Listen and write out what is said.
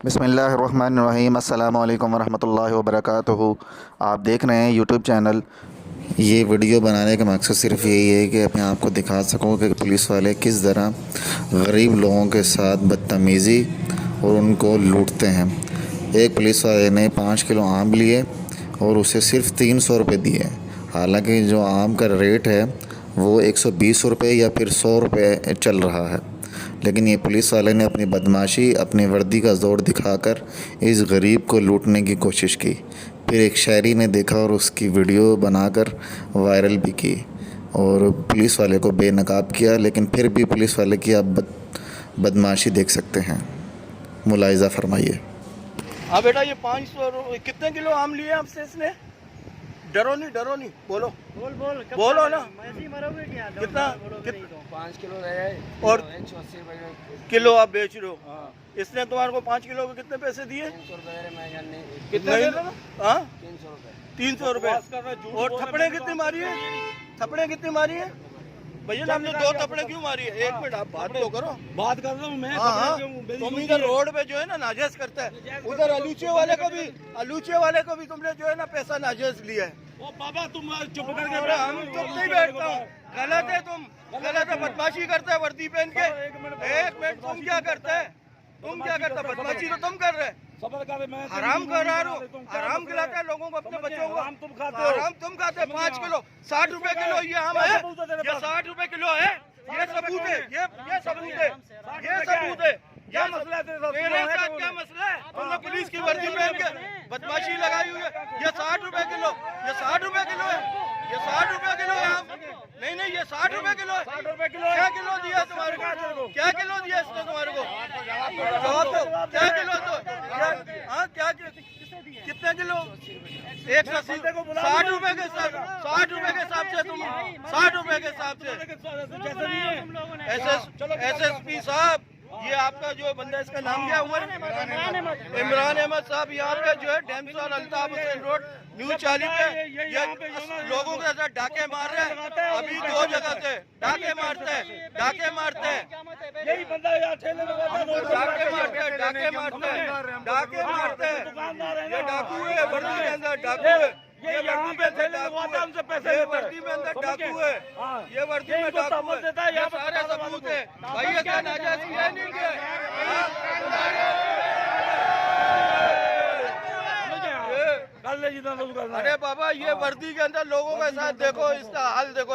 बिस्मिल्लाहिर्रहमानिर्रहीम। अस्सलामु अलैकुम वरहमतुल्लाहि वबरकातुहू। आप देख रहे हैं यूट्यूब चैनल। ये वीडियो बनाने का मकसद सिर्फ यही है कि मैं आपको दिखा सकूं कि पुलिस वाले किस तरह गरीब लोगों के साथ बदतमीज़ी और उनको लूटते हैं। एक पुलिस वाले ने 5 किलो आम लिए और उसे सिर्फ 300 रुपये दिए। हालांकि जो आम का रेट है वो 120 रुपये या फिर 100 रुपये चल रहा है, लेकिन ये पुलिस वाले ने अपनी बदमाशी, अपनी वर्दी का ज़ोर दिखाकर इस गरीब को लूटने की कोशिश की। फिर एक शहरी ने देखा और उसकी वीडियो बनाकर वायरल भी की और पुलिस वाले को बेनकाब किया। लेकिन फिर भी पुलिस वाले की आप बदमाशी देख सकते हैं। मुलाहिज़ा फरमाइए। हाँ बेटा, ये 500 कितने किलो आम लिए आपसे इसने? डरो नहीं, बोलो बोलो ना। कितना? 5 किलो रहे और 180 रुपये किलो आप बेच रहे हो। इसने तुम्हारे को 5 किलो के कितने पैसे दिए? 300 रुपये। कितने? हाँ, 300 रुपये। 300 रुपये। और थप्पड़े कितनी मारी है? थप्पड़े कितनी मारी है भैया? आपने 2 थप्पड़े क्यों मारी है? एक मिनट, आप बात तो करो। बात कर रहा हूँ मैं। हाँ, तुम इधर रोड पे जो है ना नाजायज करता है, उधर अलूचे वाले को भी तुमने जो है ना पैसा नाजायज लिया है। ओ बाबा, तुम चुप करके अरे हम चुप नहीं बैठता हूँ। गलत है, तुम गलत है, बदमाशी करता है वर्दी पहन के। एक मिनट, तुम क्या करता है? बदमाशी तो तुम कर रहे हैं। सबर कर। मैं हराम करा रहा हूँ, हराम खिलाता है लोगों को, अपने बच्चों को। हराम तुम खाते हो। हराम तुम खाते हैं। 5 किलो 60 रुपए किलो ये आम है। ये 60 रुपए किलो है। ये सबूत है, ये सबूत है, ये सबूत है। क्या मसला है तेरे साथ क्या मसला है? तुमने पुलिस की वर्दी पहन के बदमाशी लगाई हुई है। ये 60 रुपए किलो, ये 60 रुपए किलो है, ये 60 रुपए किलो है आम। नहीं, ये 60 रुपए किलो है। 60 रुपए किलो। क्या किलो दिया तुम्हारे को? क्या किलो दिया इसने तुम्हारे को? जवाब दो। क्या किलो? तो हाँ, क्या कितने किलो? 180। 60 रुपए के साथ, 60 रुपए के हिसाब से तुम 60 रुपए के हिसाब से। SSP साहब, ये आपका जो बंदा, इसका नाम क्या है? इमरान अहमद साहब यहाँ पे जो है डेमसा और अल्ताफ हुसैन रोड न्यू चाली पे ये लोगों के साथ डाके मार रहे हैं। अभी 2 जगह से डाके मारते हैं। यही बंदा यार ठेले में बैठा है। डाके मारते हैं। ये डाकू है, वर्दी के अंदर डाकू है। ये यहाँ पे ठेले लगवाता है, उनसे पैसे लेता है। वर्दी में अंदर डाकू है। ये वर्दी में डाकू है। ये सारे सबूत है भाई। ये क्या नाजायज किया नहीं किया? अरे बाबा, ये वर्दी के अंदर लोगों के साथ देखो, इसका हाल देखो।